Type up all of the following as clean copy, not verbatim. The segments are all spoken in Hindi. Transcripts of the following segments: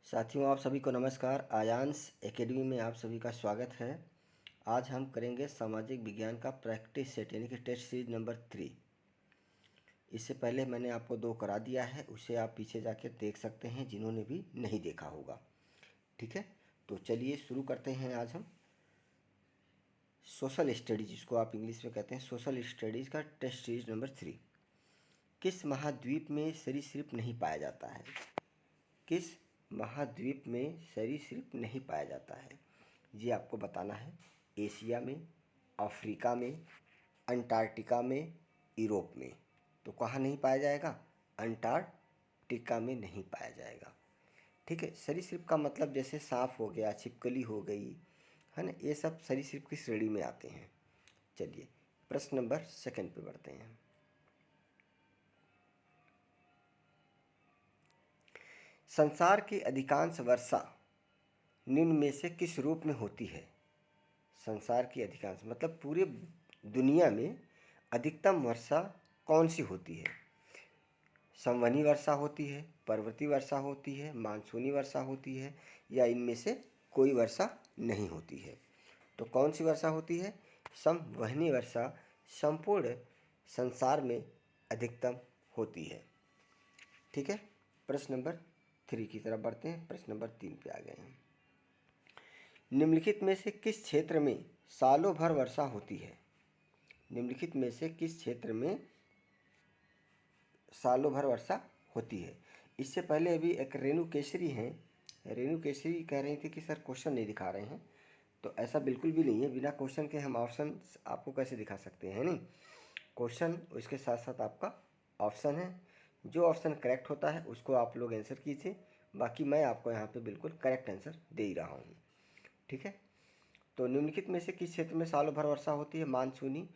साथियों, आप सभी को नमस्कार। आयांश एकेडमी में आप सभी का स्वागत है। आज हम करेंगे सामाजिक विज्ञान का प्रैक्टिस सेट यानी कि टेस्ट सीरीज नंबर 3। इससे पहले मैंने आपको 2 करा दिया है, उसे आप पीछे जाके देख सकते हैं जिन्होंने भी नहीं देखा होगा। ठीक है, तो चलिए शुरू करते हैं। आज हम सोशल स्टडीज़, जिसको आप इंग्लिश में कहते हैं सोशल स्टडीज़ का टेस्ट सीरीज नंबर 3। किस महाद्वीप में सरीसृप नहीं पाया जाता है? किस महाद्वीप में सरीसृप नहीं पाया जाता है, ये आपको बताना है। एशिया में, अफ्रीका में, अंटार्कटिका में, यूरोप में। तो कहाँ नहीं पाया जाएगा? अंटार्कटिका में नहीं पाया जाएगा। ठीक है, सरीसृप का मतलब जैसे सांप हो गया, छिपकली हो गई, है ना, ये सब सरीसृप की श्रेणी में आते हैं। चलिए प्रश्न नंबर 2 पे बढ़ते हैं। संसार की अधिकांश वर्षा निम्न में से किस रूप में होती है? संसार की अधिकांश मतलब पूरे दुनिया में अधिकतम वर्षा कौन सी होती है? संवहनी वर्षा होती है, पर्वतीय वर्षा होती है, मानसूनी वर्षा होती है, या इनमें से कोई वर्षा नहीं होती है? तो कौन सी वर्षा होती है? संवहनी वर्षा संपूर्ण संसार में अधिकतम होती है। ठीक है, प्रश्न नंबर 3 की तरफ बढ़ते हैं। प्रश्न नंबर 3 पे आ गए हैं। निम्नलिखित में से किस क्षेत्र में सालों भर वर्षा होती है? निम्नलिखित में से किस क्षेत्र में सालों भर वर्षा होती है? इससे पहले अभी एक रेणु केसरी हैं, रेणु केसरी कह रही थी कि सर क्वेश्चन नहीं दिखा रहे हैं। तो ऐसा बिल्कुल भी नहीं है, बिना क्वेश्चन के हम ऑप्शन आपको कैसे दिखा सकते हैं? नहीं, क्वेश्चन उसके साथ साथ आपका ऑप्शन है। जो ऑप्शन करेक्ट होता है उसको आप लोग आंसर कीजिए, बाकी मैं आपको यहाँ पे बिल्कुल करेक्ट आंसर दे ही रहा हूँ। ठीक है, तो निम्नलिखित में से किस क्षेत्र में सालों भर वर्षा होती है? मानसूनी,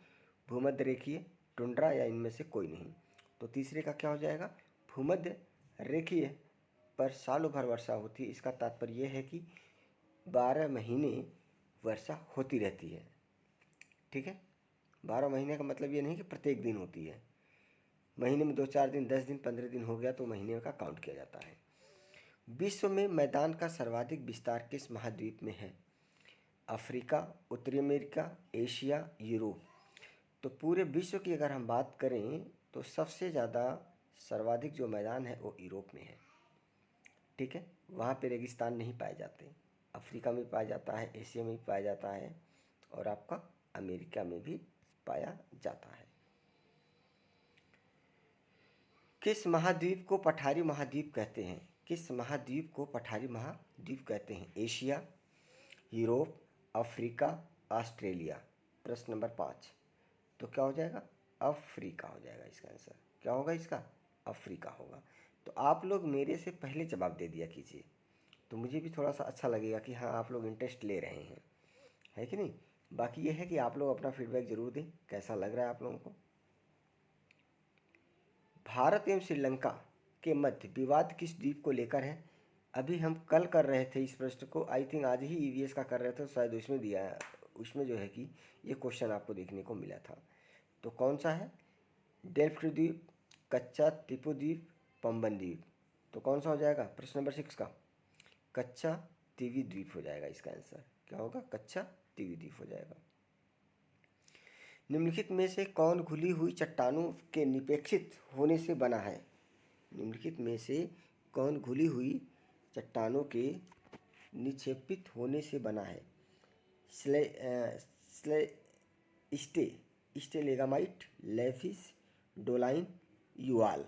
भूमध्य रेखीय, टुंड्रा, या इनमें से कोई नहीं? तो तीसरे का क्या हो जाएगा? भूमध्य रेखीय पर सालों भर वर्षा होती है। इसका तात्पर्य यह है कि 12 महीने वर्षा होती रहती है। ठीक है, 12 महीने का मतलब ये नहीं कि प्रत्येक दिन होती है। महीने में 2-4 दिन, 10 दिन, 15 दिन हो गया तो महीने का काउंट किया जाता है। विश्व में मैदान का सर्वाधिक विस्तार किस महाद्वीप में है? अफ्रीका, उत्तरी अमेरिका, एशिया, यूरोप। तो पूरे विश्व की अगर हम बात करें तो सबसे ज़्यादा सर्वाधिक जो मैदान है वो यूरोप में है। ठीक है, वहाँ पे रेगिस्तान नहीं पाए जाते। अफ्रीका में पाया जाता है, एशिया में भी पाया जाता है, और आपका अमेरिका में भी पाया जाता है। किस महाद्वीप को पठारी महाद्वीप कहते हैं? किस महाद्वीप को पठारी महाद्वीप कहते हैं? Asia, Europe, Africa, Australia. प्रश्न नंबर 5। तो क्या हो जाएगा? अफ्रीका हो जाएगा इसका आंसर। क्या होगा इसका? अफ्रीका होगा। तो आप लोग मेरे से पहले जवाब दे दिया कीजिए, तो मुझे भी थोड़ा सा अच्छा लगेगा कि हाँ आप लोग इंटरेस्ट ले रहे हैं, है कि नहीं? बाकी ये है कि आप लोग अपना फीडबैक ज़रूर दें, कैसा लग रहा है आप लोगों को। भारत एवं श्रीलंका के मध्य विवाद किस द्वीप को लेकर है? अभी हम कल कर रहे थे इस प्रश्न को, आई थिंक आज ही ईवीएस का कर रहे थे, शायद उसमें दिया है, उसमें जो है कि ये क्वेश्चन आपको देखने को मिला था। तो कौन सा है? डेल्फ्ट द्वीप, कच्चा टीपू द्वीप, पंबन द्वीप। तो कौन सा हो जाएगा प्रश्न नंबर 6 का? कच्चा तीवी द्वीप हो जाएगा इसका आंसर। क्या होगा? कच्चा तीवी द्वीप हो जाएगा। निम्नलिखित में से कौन घुली हुई चट्टानों के निपेक्षित होने से बना है? निम्नलिखित में से कौन घुली हुई चट्टानों के निक्षेपित होने से बना है? स्ले स्ले स्टेलेगामाइट, लेफिस, डोलाइन, युवाल।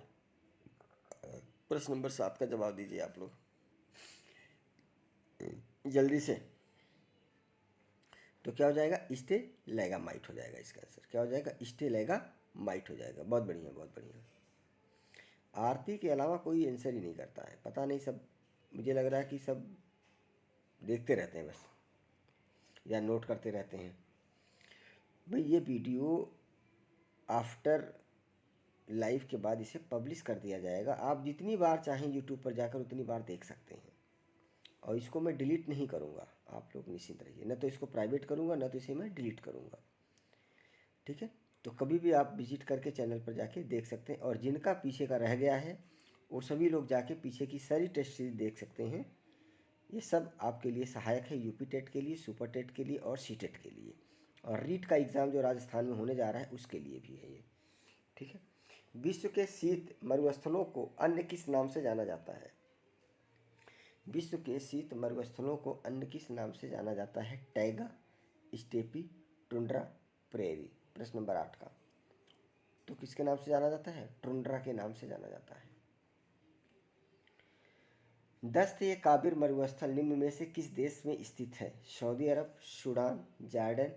प्रश्न नंबर 7 का जवाब दीजिए आप लोग जल्दी से। तो क्या हो जाएगा? स्टेलेगामाइट हो जाएगा इसका आंसर। क्या हो जाएगा? स्टेलेगामाइट हो जाएगा। बहुत बढ़िया, बहुत बढ़िया। आरती के अलावा कोई आंसर ही नहीं करता है, पता नहीं, सब मुझे लग रहा है कि सब देखते रहते हैं बस, या नोट करते रहते हैं। भाई ये वीडियो आफ्टर लाइव के बाद इसे पब्लिश कर दिया जाएगा। आप जितनी बार चाहें यूट्यूब पर जाकर उतनी बार देख सकते हैं, और इसको मैं डिलीट नहीं करूँगा, आप लोग निश्चिंत रहिए। न तो इसको प्राइवेट करूँगा, न तो इसे मैं डिलीट करूँगा। ठीक है, तो कभी भी आप विजिट करके चैनल पर जाके देख सकते हैं, और जिनका पीछे का रह गया है वो सभी लोग जाके पीछे की सारी टेस्ट सीरीज देख सकते हैं। ये सब आपके लिए सहायक है यूपी टेट के लिए, सुपर टेट के लिए और सी टेट के लिए, और रीट का एग्ज़ाम जो राजस्थान में होने जा रहा है उसके लिए भी है ये। ठीक है। विश्व के शीत मरुस्थलों को अन्य किस नाम से जाना जाता है? विश्व के शीत मरुस्थलों को अन्य किस नाम से जाना जाता है? Taiga, steppe, tundra, prairie. प्रश्न नंबर 8 का। तो किसके नाम से जाना जाता है? टुंड्रा के नाम से जाना जाता है। दस्त-ए-काबिर मरुस्थल निम्न में से किस देश में स्थित है? सऊदी अरब, सूडान, जॉर्डन,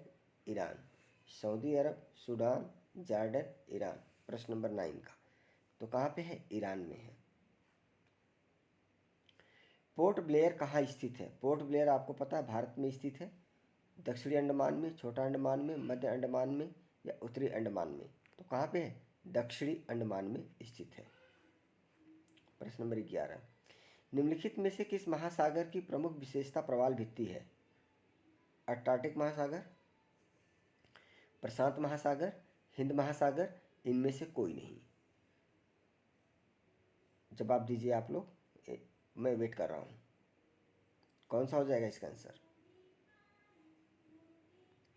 ईरान। सऊदी अरब, सूडान, जॉर्डन, ईरान। प्रश्न नंबर 9 का। तो कहाँ पे है? ईरान में है। पोर्ट ब्लेयर कहाँ स्थित है? पोर्ट ब्लेयर आपको पता है भारत में स्थित है। दक्षिणी अंडमान में, छोटा अंडमान में, मध्य अंडमान में या उत्तरी अंडमान में? तो कहाँ पे है? दक्षिणी अंडमान में स्थित है। प्रश्न नंबर 11। निम्नलिखित में से किस महासागर की प्रमुख विशेषता प्रवाल भित्ति है? अटलांटिक महासागर, प्रशांत महासागर, हिंद महासागर, इनमें से कोई नहीं। जवाब दीजिए आप लोग, मैं वेट कर रहा हूँ। कौन सा हो जाएगा इसका आंसर?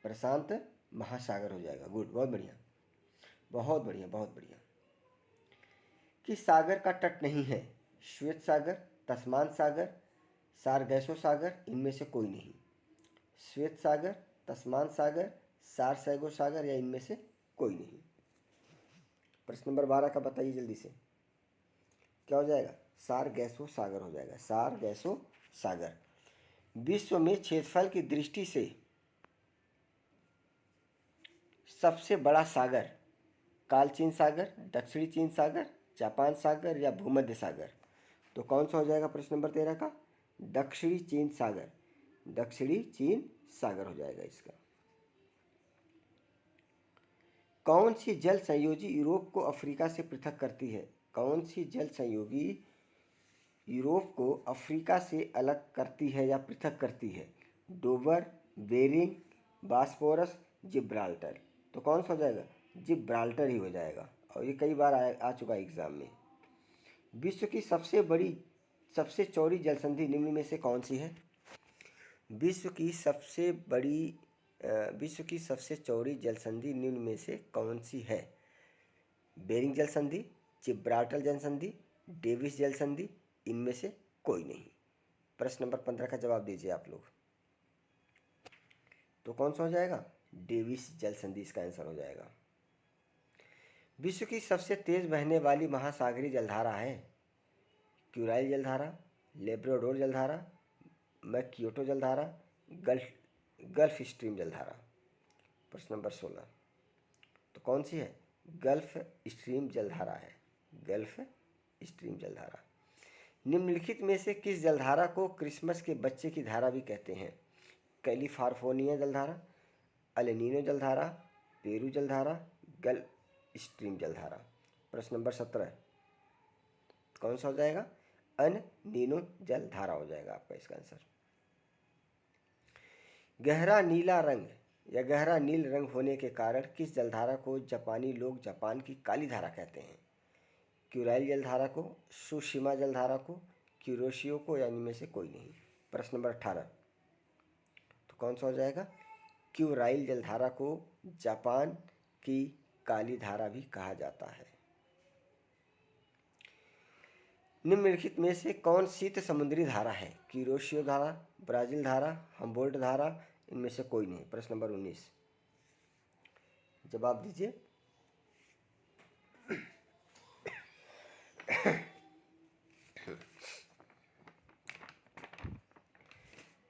प्रशांत महासागर हो जाएगा। गुड, बहुत बढ़िया, बहुत बढ़िया, बहुत बढ़िया। किस सागर का तट नहीं है? श्वेत सागर, तस्मान सागर, सारगैसो सागर, इनमें से कोई नहीं। श्वेत सागर, तस्मान सागर, सारसैगो सागर या इनमें से कोई नहीं। प्रश्न नंबर 12 का बताइए जल्दी से, क्या हो जाएगा? सारगैसो सागर हो जाएगा। सारगैसो सागर। विश्व में क्षेत्रफल की दृष्टि से सबसे बड़ा सागर कालचीन सागर, दक्षिणी चीन सागर, जापान सागर या भूमध्य सागर? तो कौन सा हो जाएगा प्रश्न नंबर 13 का? दक्षिणी चीन सागर। दक्षिणी चीन सागर हो जाएगा इसका। कौन सी जल संयोजी यूरोप को अफ्रीका से पृथक करती है? कौन सी जल संयोगी यूरोप को अफ्रीका से अलग करती है या पृथक करती है? Dover, Bering, Bosphorus, Gibraltar. तो कौन सा हो जाएगा? जिब्राल्टर ही हो जाएगा, और ये कई बार आ चुका है एग्जाम में। विश्व की सबसे चौड़ी जलसंधि निम्न में से कौन सी है? विश्व की सबसे चौड़ी जलसंधि निम्न में से कौन सी है? बेरिंग जलसंधि, जिब्राल्टर जलसंधि, डेविस जलसंधि, इनमें से कोई नहीं। प्रश्न नंबर 15 का जवाब दीजिए आप लोग। तो कौन सा हो जाएगा? डेविस जलसंधि इसका आंसर हो जाएगा। विश्व की सबसे तेज बहने वाली महासागरीय जलधारा है? क्यूराइल जलधारा, लेब्राडोर जलधारा, मैक्योटो जलधारा, गल्फ स्ट्रीम जलधारा। प्रश्न नंबर 16। तो कौन सी है? गल्फ स्ट्रीम जलधारा है। गल्फ स्ट्रीम जलधारा। निम्नलिखित में से किस जलधारा को क्रिसमस के बच्चे की धारा भी कहते हैं? कैलिफोर्निया जलधारा, अलेनिनो जलधारा, पेरू जलधारा, गल्फ स्ट्रीम जलधारा। प्रश्न नंबर 17। कौन सा हो जाएगा? अननीनो जलधारा हो जाएगा आपका इसका आंसर। गहरा नीला रंग या गहरा नील रंग होने के कारण किस जलधारा को जापानी लोग जापान की काली धारा कहते हैं? क्यूराइल जलधारा को, सुशिमा जलधारा को, क्यूरोशियो को, या इनमें से कोई नहीं। प्रश्न नंबर 18। तो कौन सा हो जाएगा? क्यूराइल जलधारा को जापान की काली धारा भी कहा जाता है। निम्नलिखित में से कौन शीत समुद्री धारा है? क्यूरोशियो धारा, ब्राजील धारा, हम्बोल्ट धारा, इनमें से कोई नहीं। प्रश्न नंबर 19। जवाब दीजिए।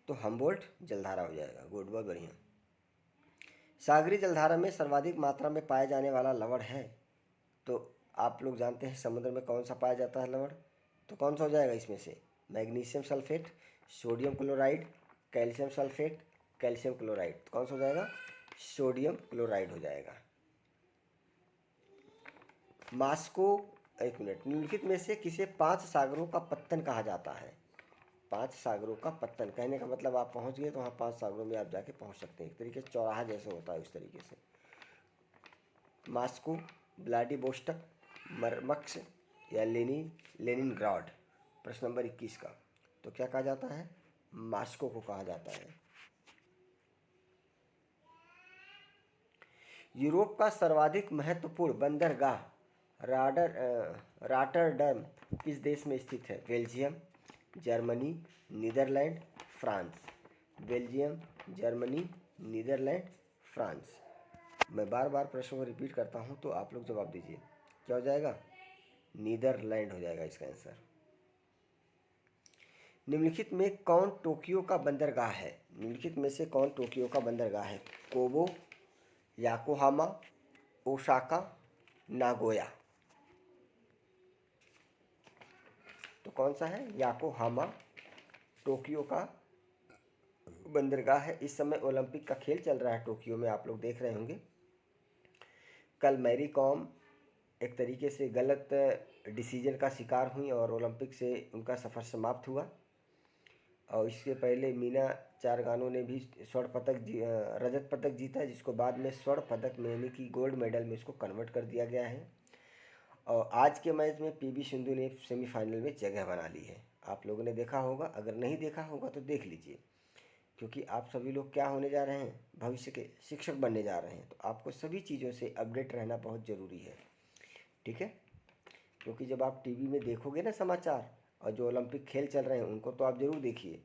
तो हम्बोल्ट जलधारा हो जाएगा। गुड, बहुत बढ़िया। सागरी जलधारा में सर्वाधिक मात्रा में पाया जाने वाला लवण है? तो आप लोग जानते हैं समुद्र में कौन सा पाया जाता है लवण? तो कौन सा हो जाएगा इसमें से? Magnesium sulphate, sodium chloride, calcium sulphate, calcium chloride. तो कौन सा हो जाएगा? सोडियम क्लोराइड हो जाएगा। मास्को, एक मिनट, निम्नलिखित में से किसे 5 सागरों का पत्तन कहा जाता है? 5 सागरों का पत्तन कहने का मतलब आप पहुंच गए तो वहाँ 5 सागरों में आप जाके पहुंच सकते हैं। एक तरीके से चौराहा जैसे होता है उस तरीके से। मास्को, व्लादिवोस्टोक, मरमक्स या लेनिनग्राड। प्रश्न नंबर 21 का। तो क्या कहा जाता है? मास्को को कहा जाता है। यूरोप का सर्वाधिक महत्वपूर्ण बंदरगाह रॉटरडैम किस देश में स्थित है? Belgium, Germany, Netherlands, France. Belgium, Germany, Netherlands, France. मैं बार बार प्रश्न को रिपीट करता हूँ तो आप लोग जवाब दीजिए। क्या हो जाएगा? नीदरलैंड हो जाएगा इसका आंसर। निम्नलिखित में कौन टोक्यो का बंदरगाह है? निम्नलिखित में से कौन टोक्यो का बंदरगाह है? कोबो, याकोहामा, ओसाका, नागोया। तो कौन सा है? याकोहामा टोक्यो का बंदरगाह है। इस समय ओलंपिक का खेल चल रहा है टोक्यो में, आप लोग देख रहे होंगे। कल मैरी कॉम एक तरीके से गलत डिसीजन का शिकार हुई और ओलंपिक से उनका सफ़र समाप्त हुआ। और इसके पहले मीना चारगानो ने भी रजत पदक जीता, जिसको बाद में स्वर्ण पदक में यानी कि गोल्ड मेडल में इसको कन्वर्ट कर दिया गया है। और आज के मैच में पीवी सिंधु ने सेमीफाइनल में जगह बना ली है। आप लोगों ने देखा होगा, अगर नहीं देखा होगा तो देख लीजिए, क्योंकि आप सभी लोग क्या होने जा रहे हैं? भविष्य के शिक्षक बनने जा रहे हैं। तो आपको सभी चीज़ों से अपडेट रहना बहुत ज़रूरी है, ठीक है? क्योंकि जब आप टीवी में देखोगे ना समाचार, और जो ओलंपिक खेल चल रहे हैं उनको तो आप ज़रूर देखिए।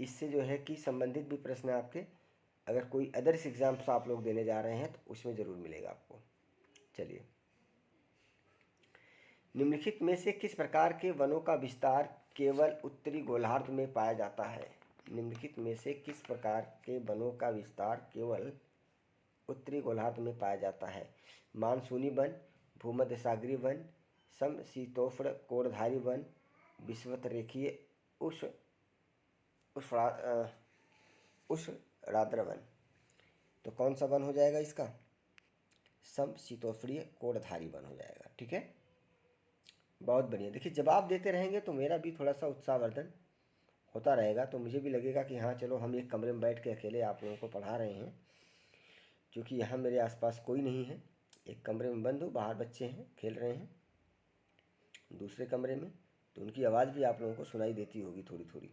इससे जो है कि संबंधित भी प्रश्न आपके, अगर कोई अदर्स एग्ज़ाम्स आप लोग देने जा रहे हैं तो उसमें ज़रूर मिलेगा आपको। चलिए, निम्नलिखित में से किस प्रकार के वनों का विस्तार केवल उत्तरी गोलार्ध में पाया जाता है? निम्नलिखित में से किस प्रकार के वनों का विस्तार केवल उत्तरी गोलार्ध में पाया जाता है? मानसूनी वन, भूमध्य सागरीय वन, समशीतोष्ण कोणधारी वन, विषुवतरेखीय उष्णआर्द्र वन। तो कौन सा वन हो जाएगा इसका? समशीतोष्णीय कोणधारी वन हो जाएगा, ठीक है? बहुत बढ़िया। देखिए, जवाब देते रहेंगे तो मेरा भी थोड़ा सा उत्साहवर्धन होता रहेगा, तो मुझे भी लगेगा कि हाँ चलो, हम एक कमरे में बैठ के अकेले आप लोगों को पढ़ा रहे हैं, क्योंकि यहाँ मेरे आसपास कोई नहीं है। एक कमरे में बंद हूँ, बाहर बच्चे हैं खेल रहे हैं दूसरे कमरे में, तो उनकी आवाज़ भी आप लोगों को सुनाई देती होगी थोड़ी थोड़ी,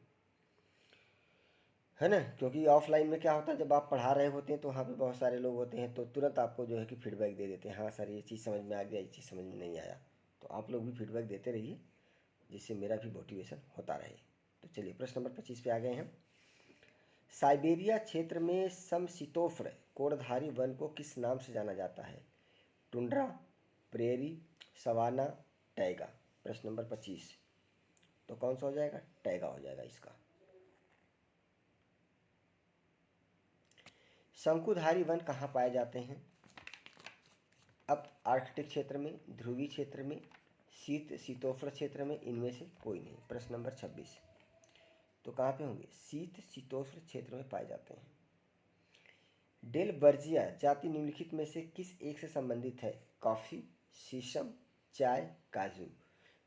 है ना? क्योंकि ऑफलाइन में क्या होता है, जब आप पढ़ा रहे होते हैं तो वहाँ पे बहुत सारे लोग होते हैं, तो तुरंत आपको जो है कि फीडबैक दे देते हैं, हाँ सर ये चीज़ समझ में आ गया, ये चीज़ समझ में नहीं आया। तो आप लोग भी फीडबैक देते रहिए, जिससे मेरा भी मोटिवेशन होता रहे। तो चलिए, प्रश्न नंबर 25 पे आ गए हैं। साइबेरिया क्षेत्र में समशीतोष्ण कोणधारी वन को किस नाम से जाना जाता है? Tundra, prairie, savanna, taiga. प्रश्न नंबर 25। तो कौन सा हो जाएगा? टैगा हो जाएगा इसका। शंकुधारी वन कहाँ पाए जाते हैं? अब आर्कटिक क्षेत्र में, ध्रुवीय क्षेत्र में, शीतोष्ण क्षेत्र में, इनमें से कोई नहीं। प्रश्न नंबर 26। तो कहाँ पे होंगे? शीतोष्ण क्षेत्र में पाए जाते हैं। डेलबर्जिया जाति निम्नलिखित में से किस एक से संबंधित है? कॉफ़ी, शीशम, चाय, काजू।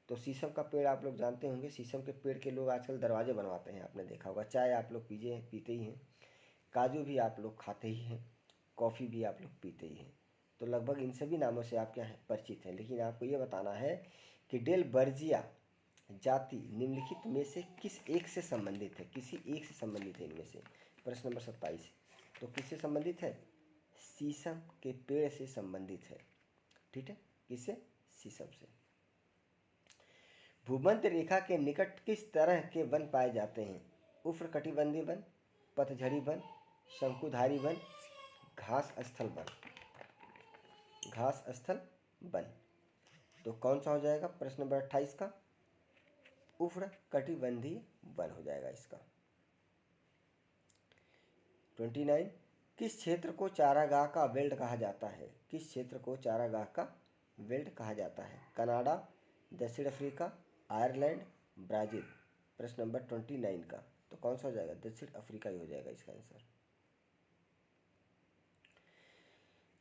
तो शीशम का पेड़ आप लोग जानते होंगे, शीशम के पेड़ के लोग आजकल दरवाजे बनवाते हैं, आपने देखा होगा। चाय आप लोग पीते ही हैं, काजू भी आप लोग खाते ही हैं, कॉफ़ी भी आप लोग पीते ही हैं। तो लगभग इन सभी नामों से आप क्या है? परिचित हैं। लेकिन आपको ये बताना है कि डेलबर्जिया जाति निम्नलिखित में से किस एक से संबंधित है? किसी एक से संबंधित है इनमें से। प्रश्न नंबर 27। तो किससे संबंधित है? शीशम के पेड़ से संबंधित है, ठीक है? किससे? शीशम से। भूमध्य रेखा के निकट किस तरह के वन पाए जाते हैं? उष्णकटिबंधीय वन, पतझड़ी वन, शंकुधारी वन, घास स्थल वन। घास स्थल वन। तो कौन सा हो जाएगा? प्रश्न नंबर 28 का उष्णकटिबंधीय वन हो जाएगा इसका। 29। किस क्षेत्र को चारागाह का बेल्ट कहा जाता है? किस क्षेत्र को चारागाह का बेल्ट कहा जाता है? कनाडा, दक्षिण अफ्रीका, आयरलैंड, ब्राज़ील। प्रश्न नंबर 29 का तो कौन सा हो जाएगा? दक्षिण अफ्रीका ही हो जाएगा इसका आंसर।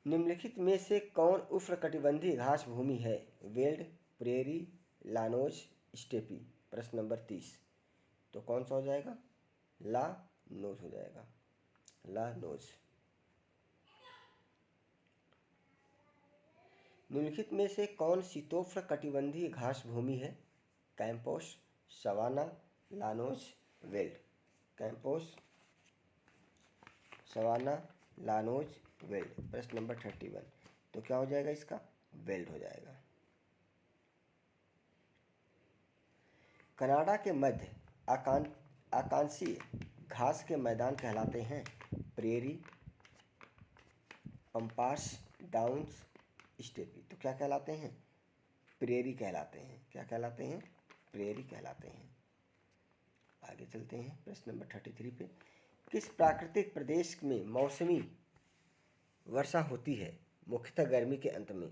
निम्नलिखित में से कौन उष्णकटिबंधीय घास भूमि है? Weld, prairie, llanos, steppe. प्रश्न नंबर 30। तो कौन सा हो जाएगा? लानोज हो जाएगा, लानोज। निम्नलिखित में से कौन शीतोष्ण कटिबंधीय घास भूमि है? Campos, savanna, llanos, veld. Campos, savanna, llanos, veld. प्रश्न नंबर 31, तो क्या हो जाएगा इसका? वेल्ड हो जाएगा। कनाडा के मध्य आकांक्षीय घास के मैदान कहलाते हैं प्रेरी, पंपास, डाउन्स, स्टेपी। तो क्या कहलाते हैं? प्रेरी कहलाते हैं। क्या कहलाते हैं? प्रेरी कहलाते हैं। आगे चलते हैं प्रश्न नंबर 33 पे। किस प्राकृतिक प्रदेश में मौसमी वर्षा होती है मुख्यतः गर्मी के अंत में?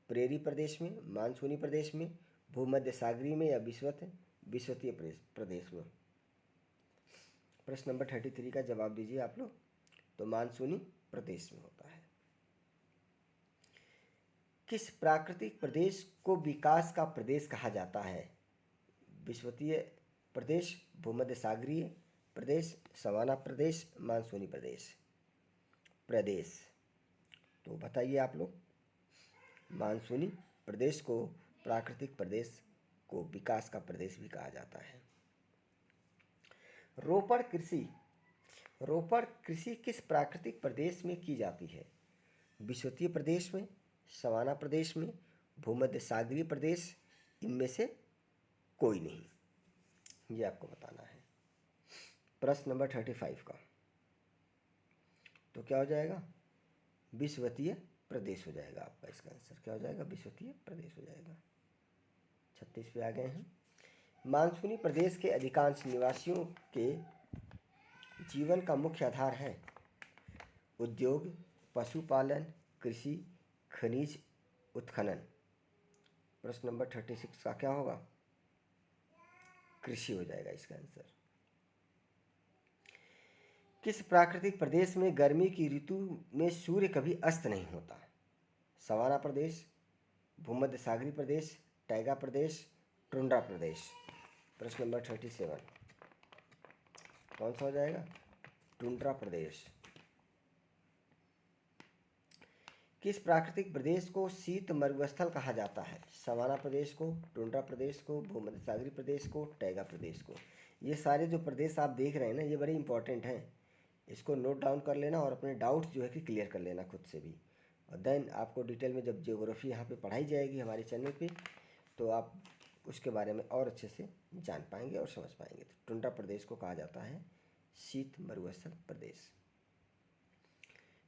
प्रेरी प्रदेश में, मानसूनी प्रदेश में, भूमध्य सागरीय में या विषुवतीय प्रदेश में? प्रश्न नंबर 33 का जवाब दीजिए आप लोग। तो मानसूनी प्रदेश में होता है। किस प्राकृतिक प्रदेश को विकास का प्रदेश कहा जाता है? विषुवतीय प्रदेश, भूमध्य सागरीय प्रदेश, सवाना प्रदेश, मानसूनी प्रदेश। तो बताइए आप लोग। मानसूनी प्रदेश को प्राकृतिक प्रदेश को विकास का प्रदेश भी कहा जाता है। रोपण कृषि किस प्राकृतिक प्रदेश में की जाती है? विषुवतीय प्रदेश में, सवाना प्रदेश में, भूमध्य सागरीय प्रदेश, इनमें से कोई नहीं, ये आपको बताना है। प्रश्न नंबर 35 का, तो क्या हो जाएगा? विषुवतीय प्रदेश हो जाएगा आपका। इसका आंसर क्या हो जाएगा? विषुवतीय प्रदेश हो जाएगा। 36 पे आ गए हैं। मानसूनी प्रदेश के अधिकांश निवासियों के जीवन का मुख्य आधार है उद्योग, पशुपालन, कृषि, खनिज उत्खनन। प्रश्न नंबर 36 का क्या होगा? कृषि हो जाएगा इसका आंसर। किस प्राकृतिक प्रदेश में गर्मी की ऋतु में सूर्य कभी अस्त नहीं होता? सवाना प्रदेश, भूमध्य सागरीय प्रदेश, टैगा प्रदेश, टुंड्रा प्रदेश। प्रश्न नंबर 37 कौन सा हो जाएगा? टुंड्रा प्रदेश। किस प्राकृतिक प्रदेश को शीत मरुस्थल कहा जाता है? सवाना प्रदेश को, टुंड्रा प्रदेश को, भूमध्य सागरीय प्रदेश को, टैगा प्रदेश को। ये सारे जो प्रदेश आप देख रहे हैं ना, ये बड़े इंपॉर्टेंट हैं। इसको नोट डाउन कर लेना और अपने डाउट्स जो है कि क्लियर कर लेना खुद से भी। और देन आपको डिटेल में जब ज्योग्राफी यहाँ पे पढ़ाई जाएगी हमारे चैनल पे, तो आप उसके बारे में और अच्छे से जान पाएंगे और समझ पाएंगे। तो टुंड्रा प्रदेश को कहा जाता है शीत मरुस्थल प्रदेश।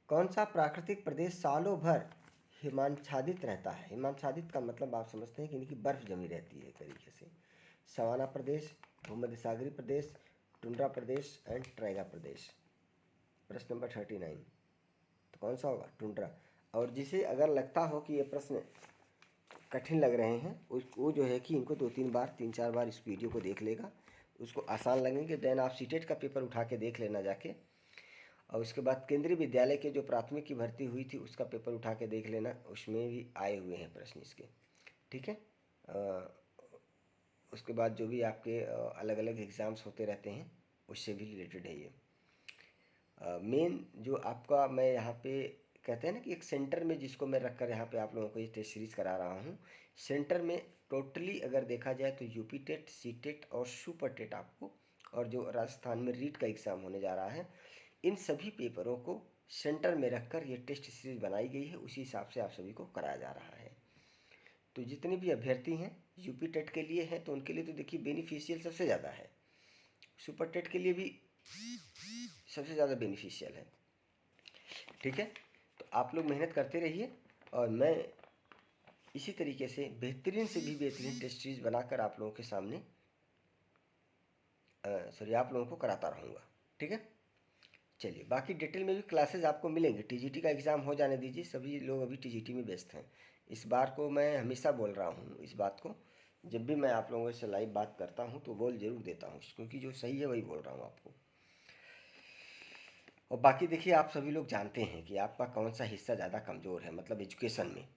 कौन सा प्राकृतिक प्रदेश सालों भर हिमाच्छादित रहता है? हिमाच्छादित का मतलब आप समझते हैं कि इनकी बर्फ जमी रहती है एक तरीके से। सवाना प्रदेश, भूमध्य सागरीय प्रदेश, टुंड्रा प्रदेश एंड टैगा प्रदेश। प्रश्न नंबर 39, तो कौन सा होगा? टुंड्रा। और जिसे अगर लगता हो कि ये प्रश्न कठिन लग रहे हैं, उसको जो है कि इनको 2-3 बार 3-4 बार इस वीडियो को देख लेगा, उसको आसान लगेंगे। देन आप सीटेट का पेपर उठा के देख लेना जाके, और उसके बाद केंद्रीय विद्यालय के जो प्राथमिक की भर्ती हुई थी उसका पेपर उठा के देख लेना, उसमें भी आए हुए हैं प्रश्न इसके। ठीक है। उसके बाद जो भी आपके अलग अलग एग्ज़ाम्स होते रहते हैं उससे भी रिलेटेड है ये। मेन जो आपका मैं यहाँ पे कहते हैं ना कि एक सेंटर में जिसको मैं रखकर यहाँ पे आप लोगों को ये टेस्ट सीरीज़ करा रहा हूँ, सेंटर में टोटली अगर देखा जाए तो यूपी टेट, सी टेट और सुपर टेट आपको, और जो राजस्थान में रीट का एग्ज़ाम होने जा रहा है, इन सभी पेपरों को सेंटर में रखकर ये टेस्ट सीरीज़ बनाई गई है। उसी हिसाब से आप सभी को कराया जा रहा है। तो जितने भी अभ्यर्थी हैं यूपी टेट के लिए हैं तो उनके लिए तो देखिए बेनिफिशियल सबसे ज़्यादा है, सुपर टेट के लिए भी सबसे ज़्यादा बेनिफिशियल है। ठीक है। तो आप लोग मेहनत करते रहिए और मैं इसी तरीके से बेहतरीन से भी बेहतरीन टेस्ट सीरीज बनाकर आप लोगों के सामने आप लोगों को कराता रहूँगा। ठीक है। चलिए, बाकी डिटेल में भी क्लासेस आपको मिलेंगे। टीजीटी का एग्ज़ाम हो जाने दीजिए, सभी लोग अभी टीजीटी में व्यस्त हैं। इस बार को मैं हमेशा बोल रहा हूँ इस बात को, जब भी मैं आप लोगों से लाइव बात करता हूँ तो बोल ज़रूर देता हूँ, क्योंकि जो सही है वही बोल रहा हूँ आपको। और बाकी देखिए, आप सभी लोग जानते हैं कि आपका कौन सा हिस्सा ज़्यादा कमज़ोर है, मतलब एजुकेशन में,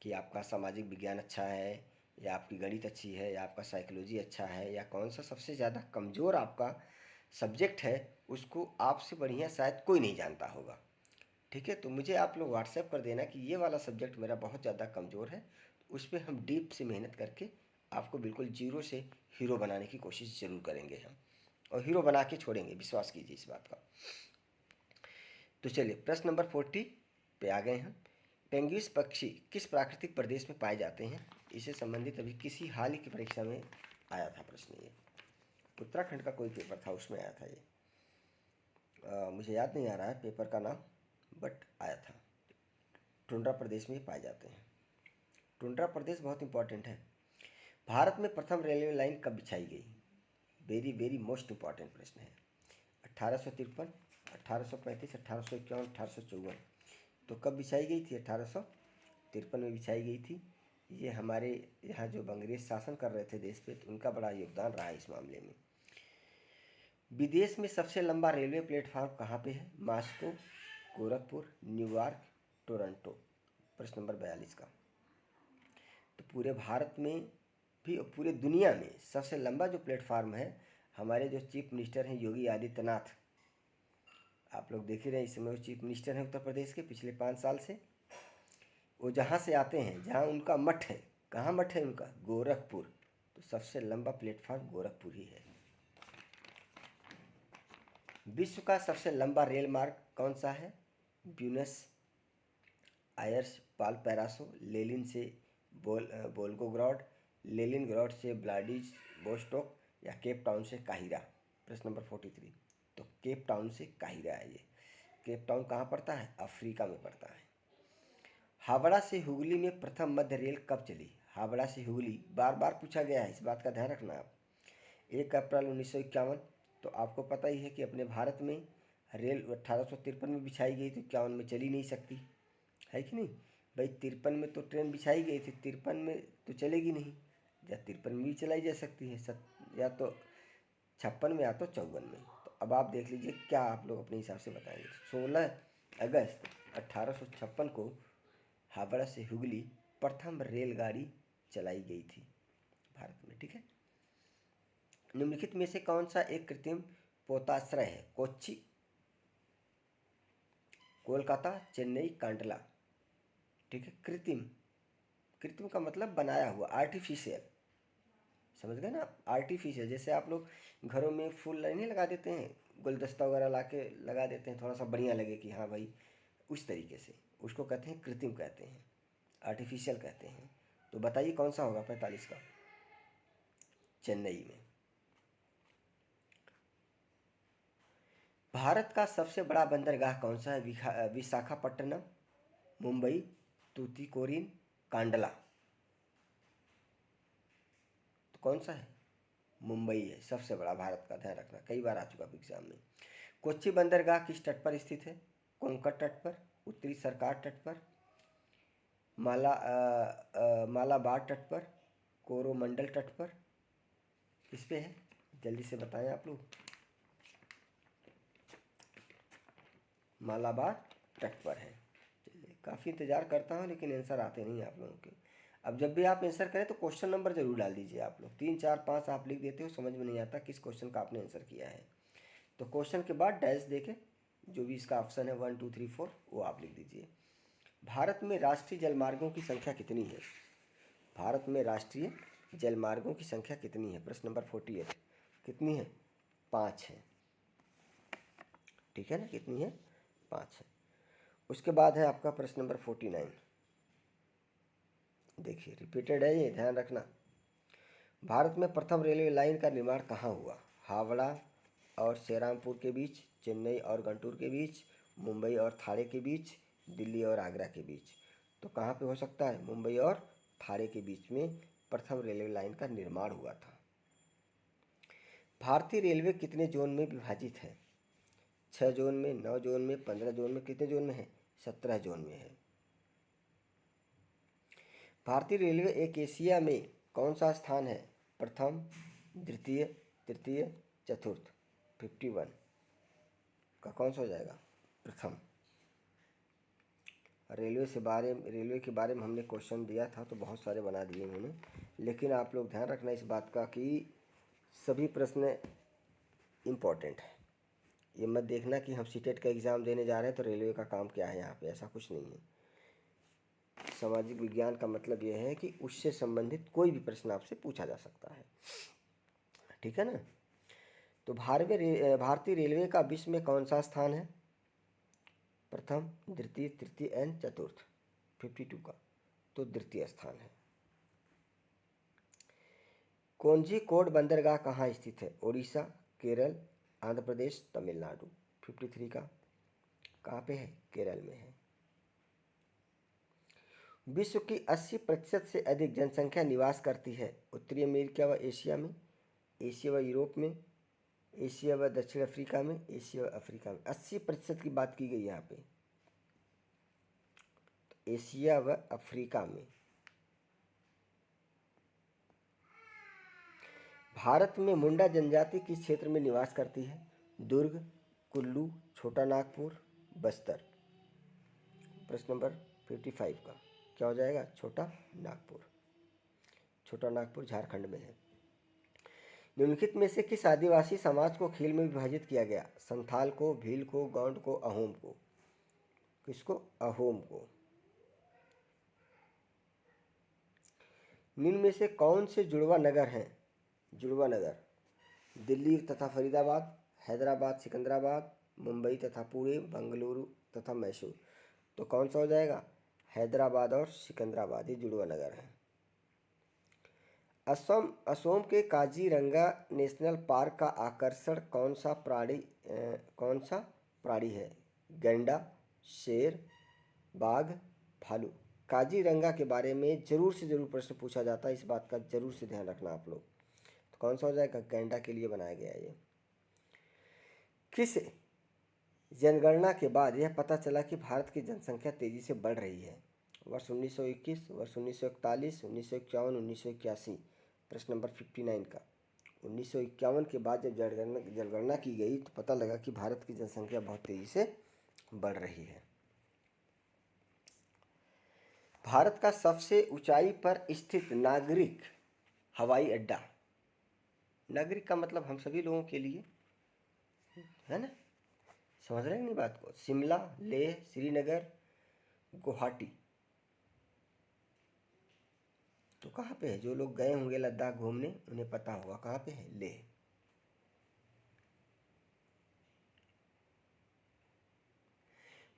कि आपका सामाजिक विज्ञान अच्छा है या आपकी गणित अच्छी है या आपका साइकोलॉजी अच्छा है, या कौन सा सबसे ज़्यादा कमज़ोर आपका सब्जेक्ट है, उसको आपसे बढ़िया शायद कोई नहीं जानता होगा। ठीक है। तो मुझे आप लोग व्हाट्सएप कर देना कि ये वाला सब्जेक्ट मेरा बहुत ज़्यादा कमज़ोर है, तो उस पर हम डीप से मेहनत करके आपको बिल्कुल जीरो से हीरो बनाने की कोशिश ज़रूर करेंगे हम। और हीरो बना के छोड़ेंगे, विश्वास कीजिए इस बात का। तो चलिए प्रश्न नंबर 40 पे आ गए हैं। पेंगुइन पक्षी किस प्राकृतिक प्रदेश में पाए जाते हैं? इससे संबंधित अभी किसी हाल ही की परीक्षा में आया था प्रश्न, ये उत्तराखंड का कोई पेपर था उसमें आया था ये। मुझे याद नहीं आ रहा है पेपर का नाम, बट आया था। टुंड्रा प्रदेश में पाए जाते हैं। टुंड्रा प्रदेश बहुत इंपॉर्टेंट है। भारत में प्रथम रेलवे लाइन कब बिछाई गई? वेरी वेरी मोस्ट इंपॉर्टेंट प्रश्न है। 1853, 1835, 1851, 1854। तो कब बिछाई गई थी? 1853 में बिछाई गई थी। ये हमारे यहाँ जो अंग्रेज शासन कर रहे थे देश पे, तो उनका बड़ा योगदान रहा इस मामले में। विदेश में सबसे लंबा रेलवे प्लेटफार्म कहाँ पे है? Moscow, Gorakhpur, New York, Toronto. प्रश्न नंबर 42 का। तो पूरे भारत में भी और पूरे दुनिया में सबसे लंबा जो प्लेटफार्म है, हमारे जो चीफ मिनिस्टर हैं योगी आदित्यनाथ, आप लोग देख ही रहे हैं इस समय वो चीफ मिनिस्टर हैं उत्तर प्रदेश के पिछले 5 साल से। वो जहाँ से आते हैं, जहाँ उनका मठ है, कहाँ मठ है उनका? गोरखपुर। तो सबसे लंबा प्लेटफार्म गोरखपुर ही है। विश्व का सबसे लंबा रेल मार्ग कौन सा है? ब्यूनस आयर्स, वालपैरासो, लेनिन से वोल्गोग्राड, लेनिनग्राड से व्लादिवोस्टोक, या केप टाउन से काहिरा। प्रश्न नंबर 43। तो केप टाउन से काहिरा है ये। केप टाउन कहाँ पड़ता है? अफ्रीका में पड़ता है। हावड़ा से हुगली में प्रथम मध्य रेल कब चली? हावड़ा से हुगली बार बार पूछा गया है, इस बात का ध्यान रखना आप। 1 अप्रैल 1951। तो आपको पता ही है कि अपने भारत में रेल 1853 में बिछाई गई, तो 51 में चली नहीं सकती है कि नहीं भाई? 53 में तो ट्रेन बिछाई गई थी, 53 में तो चलेगी नहीं। या 53 में भी चलाई जा सकती है, या तो 56 में या तो 54 में। तो अब आप देख लीजिए क्या आप लोग अपने हिसाब से बताएंगे। 16 अगस्त 1856 को हावड़ा से हुगली प्रथम रेलगाड़ी चलाई गई थी भारत में, ठीक है। निम्नलिखित में से कौन सा एक कृत्रिम पोताश्रय है? कोच्चि, कोलकाता, चेन्नई, कांडला। ठीक है, कृत्रिम, कृत्रिम का मतलब बनाया हुआ, आर्टिफिशियल, समझ गए ना? आर्टिफिशियल, जैसे आप लोग घरों में फूल नहीं लगा देते हैं, गुलदस्ता वगैरह ला के लगा देते हैं, थोड़ा सा बढ़िया लगे कि हाँ भाई, उस तरीके से उसको कहते हैं कृत्रिम, कहते हैं आर्टिफिशियल कहते हैं। तो बताइए कौन सा होगा 45 का? चेन्नई में। भारत का सबसे बड़ा बंदरगाह कौन सा है? विशाखापट्टनम, मुंबई, तूतीकोरिन, कांडला। तो कौन सा है? मुंबई है सबसे बड़ा भारत का, ध्यान रखना, कई बार आ चुका एग्जाम में। कोच्चि बंदरगाह किस तट पर स्थित है? कोंकण तट पर, उत्तरी सरकार तट पर, मालाबार तट पर, कोरोमंडल तट पर, किस पे है? जल्दी से बताएं आप लोग। मालाबार तट पर है। चलिए, काफ़ी इंतज़ार करता हूँ लेकिन आंसर आते नहीं आप लोगों के। अब जब भी आप आंसर करें तो क्वेश्चन नंबर जरूर डाल दीजिए आप लोग। 3, 4, 5 आप लिख देते हो, समझ में नहीं आता किस क्वेश्चन का आपने आंसर किया है। तो क्वेश्चन के बाद डैश देके जो भी इसका ऑप्शन है 1, 2, 3, 4 वो आप लिख दीजिए। भारत में राष्ट्रीय जलमार्गों की संख्या कितनी है? भारत में राष्ट्रीय जलमार्गों की संख्या कितनी है? प्रश्न नंबर 48। कितनी है? 5 है, ठीक है ना? कितनी है? 5 है। उसके बाद है आपका प्रश्न नंबर 49। देखिए रिपीटेड है ये, ध्यान रखना। भारत में प्रथम रेलवे लाइन का निर्माण कहाँ हुआ? हावड़ा और सेरामपुर के बीच, चेन्नई और गंटूर के बीच, मुंबई और थाने के बीच, दिल्ली और आगरा के बीच। तो कहाँ पे हो सकता है? मुंबई और थाने के बीच में प्रथम रेलवे लाइन का निर्माण हुआ था। भारतीय रेलवे कितने जोन में विभाजित है? 6 जोन में, 9 जोन में, 15 जोन में, कितने जोन में है? 17 जोन में है। भारतीय रेलवे एक एशिया में कौन सा स्थान है? प्रथम, द्वितीय, तृतीय, चतुर्थ। 51 का कौन सा हो जाएगा? प्रथम। रेलवे के बारे में हमने क्वेश्चन दिया था तो बहुत सारे बना दिए उन्होंने, लेकिन आप लोग ध्यान रखना इस बात का कि सभी प्रश्न इम्पोर्टेंट है। ये मत देखना कि हम सीटेट का एग्ज़ाम देने जा रहे हैं तो रेलवे का काम क्या है यहाँ पे, ऐसा कुछ नहीं है। सामाजिक विज्ञान का मतलब यह है कि उससे संबंधित कोई भी प्रश्न आपसे पूछा जा सकता है, ठीक है ना? तो भारतीय रेलवे का विश्व में कौन सा स्थान है? प्रथम, द्वितीय, तृतीय एंड चतुर्थ। 52 का तो द्वितीय स्थान है। कोझिकोड बंदरगाह कहाँ स्थित है? उड़ीसा, केरल, आंध्र प्रदेश, तमिलनाडु। 53 का कहाँ पे है? केरल में है। विश्व की 80% से अधिक जनसंख्या निवास करती है उत्तरी अमेरिका व एशिया में, एशिया व यूरोप में, एशिया व दक्षिण अफ्रीका में, एशिया व अफ्रीका में। 80% की बात की गई यहाँ पे, तो एशिया व अफ्रीका में। भारत में मुंडा जनजाति किस क्षेत्र में निवास करती है? दुर्ग, कुल्लू, छोटा नागपुर, बस्तर। प्रश्न नंबर 55 का क्या हो जाएगा? छोटा नागपुर। छोटा नागपुर झारखंड में है। निम्नलिखित में से किस आदिवासी समाज को खेल में विभाजित किया गया? संथाल को, भील को, गौंड को, अहोम को। किसको? अहोम को। निम्न में से कौन से जुड़वा नगर हैं? जुड़वा नगर दिल्ली तथा फरीदाबाद, हैदराबाद, सिकंदराबाद, मुंबई तथा पुणे, बेंगलुरु तथा मैसूर। तो कौन सा हो जाएगा? हैदराबाद और सिकंदराबाद, ये जुड़वा नगर हैं। असम के काजीरंगा नेशनल पार्क का आकर्षण कौन सा प्राणी है? गैंडा, शेर, बाघ, भालू। काजीरंगा के बारे में जरूर से जरूर प्रश्न पूछा जाता है, इस बात का जरूर से ध्यान रखना आप लोग। तो कौन सा हो जाएगा? गैंडा के लिए बनाया गया है ये। किस जनगणना के बाद यह पता चला कि भारत की जनसंख्या तेजी से बढ़ रही है? वर्ष 1921, वर्ष 1941, 1951, 1981। प्रश्न नंबर 59 का 1951 के बाद जब जनगणना की गई तो पता लगा कि भारत की जनसंख्या बहुत तेजी से बढ़ रही है। भारत का सबसे ऊंचाई पर स्थित नागरिक हवाई अड्डा, नागरिक का मतलब हम सभी लोगों के लिए है ना, समझ रहे हैं नहीं बात को? शिमला, लेह, श्रीनगर, गुवाहाटी। तो कहाँ पे है? जो लोग गए होंगे लद्दाख घूमने उन्हें पता होगा कहाँ पे है, लेह।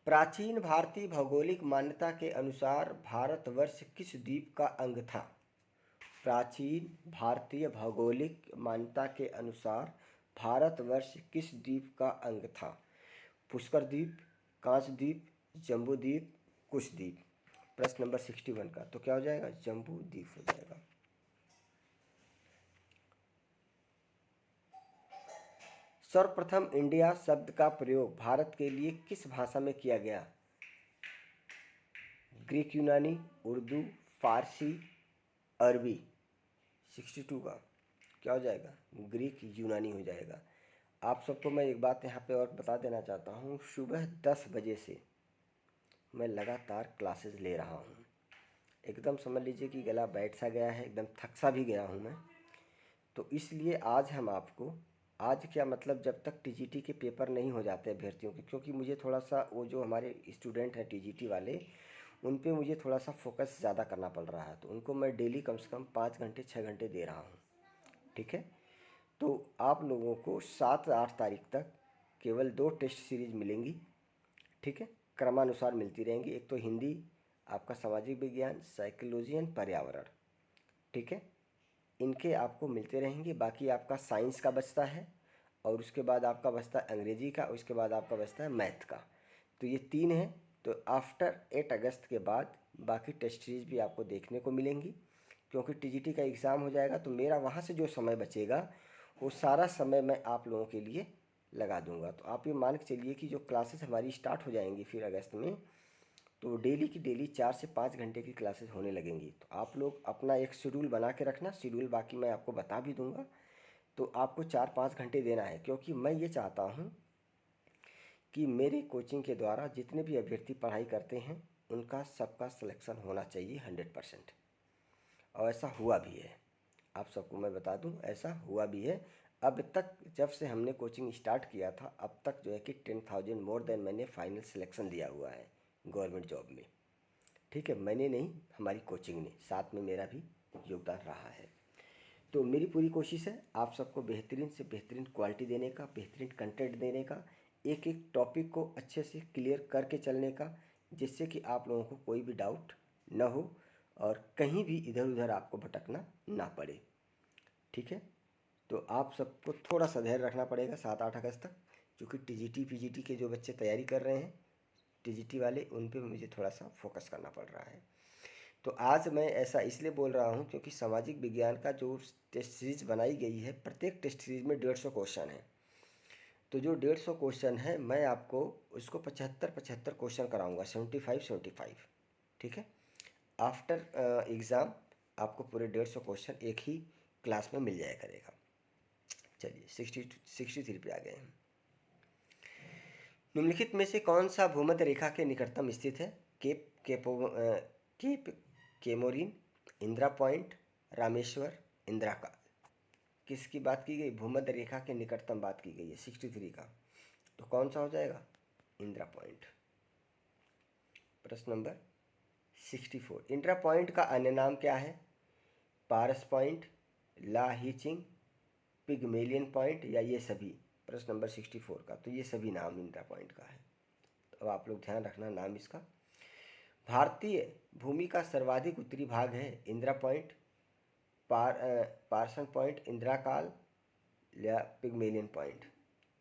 प्राचीन भारतीय भौगोलिक मान्यता के अनुसार भारतवर्ष किस द्वीप का अंग था? प्राचीन भारतीय भौगोलिक मान्यता के अनुसार भारतवर्ष किस द्वीप का अंग था? पुष्कर द्वीप, कांच द्वीप, जम्बू द्वीप, कुश द्वीप। प्रश्न नंबर 61 का तो क्या हो जाएगा? जम्बू द्वीप हो जाएगा। सर्वप्रथम इंडिया शब्द का प्रयोग भारत के लिए किस भाषा में किया गया? ग्रीक, यूनानी, उर्दू, फारसी, अरबी। 62 का क्या हो जाएगा? ग्रीक यूनानी हो जाएगा। आप सबको मैं एक बात यहाँ पे और बता देना चाहता हूँ, सुबह 10 बजे से मैं लगातार क्लासेस ले रहा हूँ। एकदम समझ लीजिए कि गला बैठ सा गया है, एकदम थक सा भी गया हूँ मैं। तो इसलिए आज हम आपको, आज क्या मतलब जब तक टीजीटी के पेपर नहीं हो जाते अभ्यर्थियों के, क्योंकि मुझे थोड़ा सा वो जो हमारे स्टूडेंट हैं टीजीटी वाले, उन पे मुझे थोड़ा सा फोकस ज़्यादा करना पड़ रहा है। तो उनको मैं डेली कम से कम 5 घंटे 6 घंटे दे रहा हूँ। ठीक है, तो आप लोगों को 7-8 तारीख तक केवल 2 टेस्ट सीरीज मिलेंगी। ठीक है, क्रमानुसार मिलती रहेंगी। एक तो हिंदी, आपका सामाजिक विज्ञान, साइकोलॉजी एंड पर्यावरण। ठीक है, इनके आपको मिलते रहेंगे। बाकी आपका साइंस का बचता है, और उसके बाद आपका बचता है अंग्रेजी का, उसके बाद आपका बचता है मैथ का। तो ये 3 हैं। तो आफ्टर 8 अगस्त के बाद बाकी टेस्ट सीरीज भी आपको देखने को मिलेंगी, क्योंकि टीजीटी का एग्ज़ाम हो जाएगा। तो मेरा वहाँ से जो समय बचेगा वो सारा समय मैं आप लोगों के लिए लगा दूंगा। तो आप ये मान के चलिए कि जो क्लासेस हमारी स्टार्ट हो जाएंगी फिर अगस्त में, तो डेली की डेली 4 से 5 घंटे की क्लासेस होने लगेंगी। तो आप लोग अपना एक शेड्यूल बना के रखना। शेड्यूल बाकी मैं आपको बता भी दूंगा। तो आपको 4-5 घंटे देना है, क्योंकि मैं ये चाहता हूँ कि मेरे कोचिंग के द्वारा जितने भी अभ्यर्थी पढ़ाई करते हैं उनका सबका सिलेक्शन होना चाहिए 100%। और ऐसा हुआ भी है, आप सबको मैं बता दूं, ऐसा हुआ भी है। अब तक जब से हमने कोचिंग स्टार्ट किया था अब तक जो है कि 10,000 मोर देन मैंने फाइनल सिलेक्शन दिया हुआ है गवर्नमेंट जॉब में। ठीक है, मैंने नहीं, हमारी कोचिंग ने, साथ में मेरा भी योगदान रहा है। तो मेरी पूरी कोशिश है आप सबको बेहतरीन से बेहतरीन क्वालिटी देने का, बेहतरीन कंटेंट देने का, एक एक टॉपिक को अच्छे से क्लियर करके चलने का, जिससे कि आप लोगों को कोई भी डाउट न हो और कहीं भी इधर उधर आपको भटकना ना पड़े। ठीक है, तो आप सबको थोड़ा सा धैर्य रखना पड़ेगा 7-8 अगस्त तक, क्योंकि टीजीटी पीजीटी के जो बच्चे तैयारी कर रहे हैं, टीजीटी वाले, उन पे मुझे थोड़ा सा फोकस करना पड़ रहा है। तो आज मैं ऐसा इसलिए बोल रहा हूँ क्योंकि सामाजिक विज्ञान का जो टेस्ट सीरीज बनाई गई है, प्रत्येक टेस्ट सीरीज में 150 क्वेश्चन है। तो जो 150 क्वेश्चन है, मैं आपको उसको 75-75 क्वेश्चन कराऊंगा, 75-75। ठीक है, आफ्टर एग्ज़ाम आपको पूरे 150 क्वेश्चन एक ही क्लास में मिल जाया करेगा। चलिए 63 पे आ गए हैं। निम्नलिखित में से कौन सा भूमध्य रेखा के निकटतम स्थित है? Cap Comorin, Indira point, Rameshwar, Indira का। किसकी बात की गई? भूमध्य रेखा के निकटतम बात की गई है 63 का। तो कौन सा हो जाएगा? इंदिरा पॉइंट। प्रश्न नंबर 64, इंदिरा पॉइंट का अन्य नाम क्या है? पारस पॉइंट, ला हीचिंग, पिगमेलियन पॉइंट, या ये सभी? प्रश्न नंबर 64 का, तो ये सभी नाम इंदिरा पॉइंट का है। तो अब आप लोग ध्यान रखना नाम इसका। भारतीय भूमि का सर्वाधिक उत्तरी भाग है Indira Point, Parson Point, Indira Col या पिगमेलियन पॉइंट।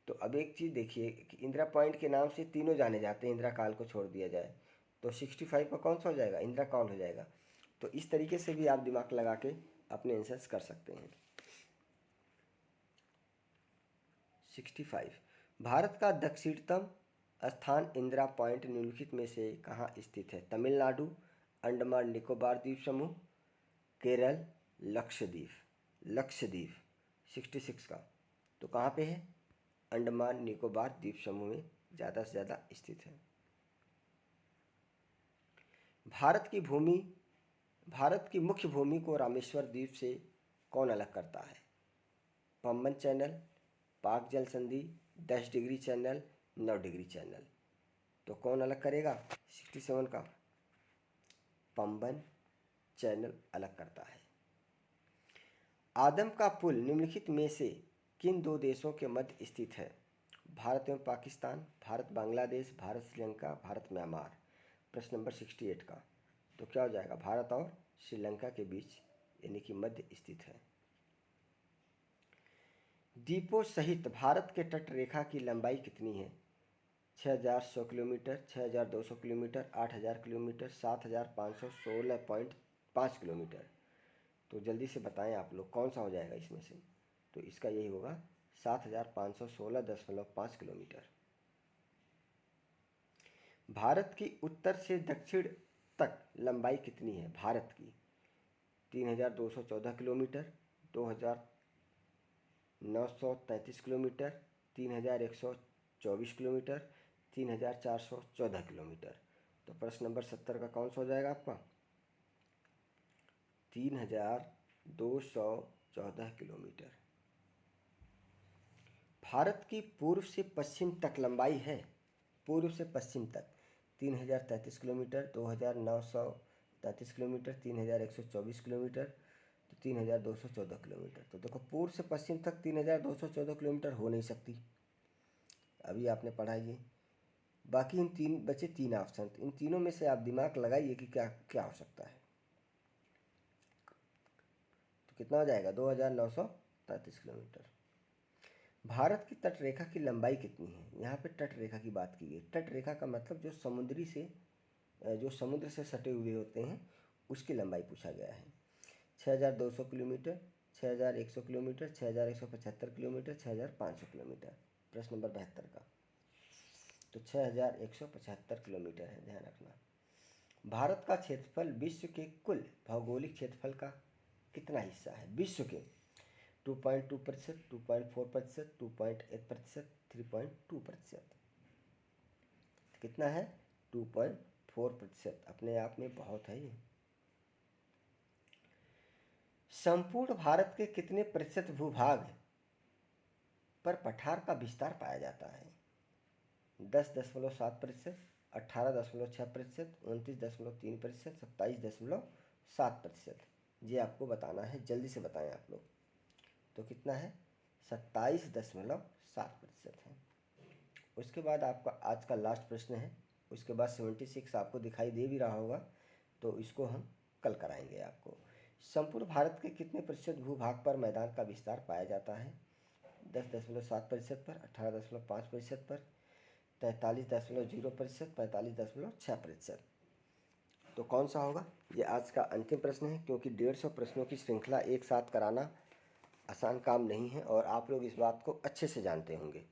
तो अब एक चीज़ देखिए कि इंदिरा पॉइंट के नाम से तीनों जाने जाते हैं, इंदिरा काल को छोड़ दिया जाए तो 65 का कौन सा हो जाएगा? इंदिरा काल हो जाएगा। तो इस तरीके से भी आप दिमाग लगा के अपने आंसर्स कर सकते हैं। 65, भारत का दक्षिणतम स्थान इंदिरा पॉइंट निम्नलिखित में से कहाँ स्थित है? तमिलनाडु, अंडमान निकोबार द्वीप समूह, केरल, लक्षद्वीप। लक्षद्वीप 66 का, तो कहाँ पे है? अंडमान निकोबार द्वीप समूह में ज़्यादा से ज़्यादा स्थित है। भारत की मुख्य भूमि को रामेश्वर द्वीप से कौन अलग करता है? पंबन चैनल, पाक जल संधि, 10 डिग्री चैनल, 9 डिग्री चैनल। तो कौन अलग करेगा? 67 का, पंबन चैनल अलग करता है। आदम का पुल निम्नलिखित में से किन दो देशों के मध्य स्थित है? भारत एवं पाकिस्तान, भारत बांग्लादेश, भारत श्रीलंका, भारत म्यांमार। प्रश्न नंबर 68 का, तो क्या हो जाएगा? भारत और श्रीलंका के बीच यानी कि मध्य स्थित है। द्वीपों सहित भारत के तट रेखा की लंबाई कितनी है? 6100 किलोमीटर, 6200 किलोमीटर, 8000 किलोमीटर, 7516.5 किलोमीटर। तो जल्दी से बताएं आप लोग कौन सा हो जाएगा इसमें से? तो इसका यही होगा 7516.5 किलोमीटर। भारत की उत्तर से दक्षिण तक लंबाई कितनी है भारत की? 3214 किलोमीटर, 2933 किलोमीटर, 3124 किलोमीटर, 3414 किलोमीटर। तो प्रश्न नंबर 70 का कौन सा हो जाएगा आपका? 3214 किलोमीटर। भारत की पूर्व से पश्चिम तक लंबाई है, पूर्व से पश्चिम तक 3033 किलोमीटर, 2933 किलोमीटर, 3124 किलोमीटर, तो 3214 किलोमीटर। तो देखो पूर्व से पश्चिम तक 3214 किलोमीटर हो नहीं सकती, अभी आपने पढ़ा ये। बाकी इन तीन बचे 3 ऑप्शन, इन तीनों में से आप दिमाग लगाइए कि क्या क्या हो सकता है। तो कितना हो जाएगा? 2933 किलोमीटर। भारत की तट रेखा की लंबाई कितनी है? यहाँ पे तट रेखा की बात की गई। तट रेखा का मतलब जो समुद्र से सटे हुए होते हैं उसकी लंबाई पूछा गया है। 6200 किलोमीटर, 6100 किलोमीटर, 6175 किलोमीटर, 6500 किलोमीटर। प्रश्न नंबर 72 का, तो 6175 किलोमीटर है, ध्यान रखना। भारत का क्षेत्रफल विश्व के कुल भौगोलिक क्षेत्रफल का कितना हिस्सा है? विश्व के 2.2%, 2.4%, 2.8%, 3.2%। कितना है? 2.4%। अपने आप में बहुत है ये। संपूर्ण भारत के कितने प्रतिशत भूभाग पर पठार का विस्तार पाया जाता है? 10.7%, 18.6%, 29.3%, 27.7%। ये आपको बताना है, जल्दी से बताएं आप लोग। तो कितना है 27.7% है। उसके बाद आपका आज का लास्ट प्रश्न है, उसके बाद 76 आपको दिखाई दे भी रहा होगा, तो इसको हम कल कराएंगे आपको। संपूर्ण भारत के कितने प्रतिशत भूभाग पर मैदान का विस्तार पाया जाता है? 10.7% पर, 18.5% पर, 43.0%, 45.6%। तो कौन सा होगा? ये आज का अंतिम प्रश्न है, क्योंकि 150 प्रश्नों की श्रृंखला एक साथ कराना आसान काम नहीं है और आप लोग इस बात को अच्छे से जानते होंगे,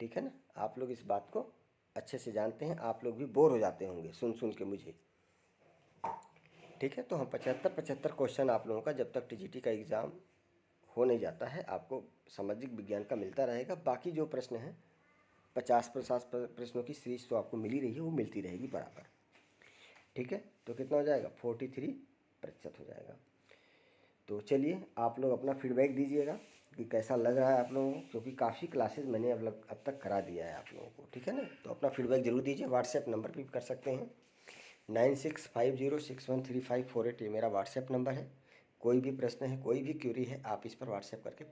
ठीक है ना? आप लोग इस बात को अच्छे से जानते हैं, आप लोग भी बोर हो जाते होंगे सुन सुन के मुझे, ठीक है? तो हम 75 क्वेश्चन आप लोगों का जब तक टीजीटी का एग्ज़ाम हो नहीं जाता है आपको सामाजिक विज्ञान का मिलता रहेगा। बाकी जो प्रश्न हैं 50 प्रश्नों की सीरीज तो आपको मिल ही रही है, वो मिलती रहेगी बराबर, ठीक है? तो कितना हो जाएगा? 43% हो जाएगा। तो चलिए आप लोग अपना फीडबैक दीजिएगा कि कैसा लग रहा है आप लोगों को, क्योंकि काफ़ी क्लासेस मैंने अब तक करा दिया है आप लोगों को, ठीक है ना? तो अपना फीडबैक ज़रूर दीजिए। व्हाट्सएप नंबर पर भी कर सकते हैं, 9650613548 ये मेरा व्हाट्सएप नंबर है। कोई भी प्रश्न है, कोई भी क्यूरी है, आप इस पर व्हाट्सएप करके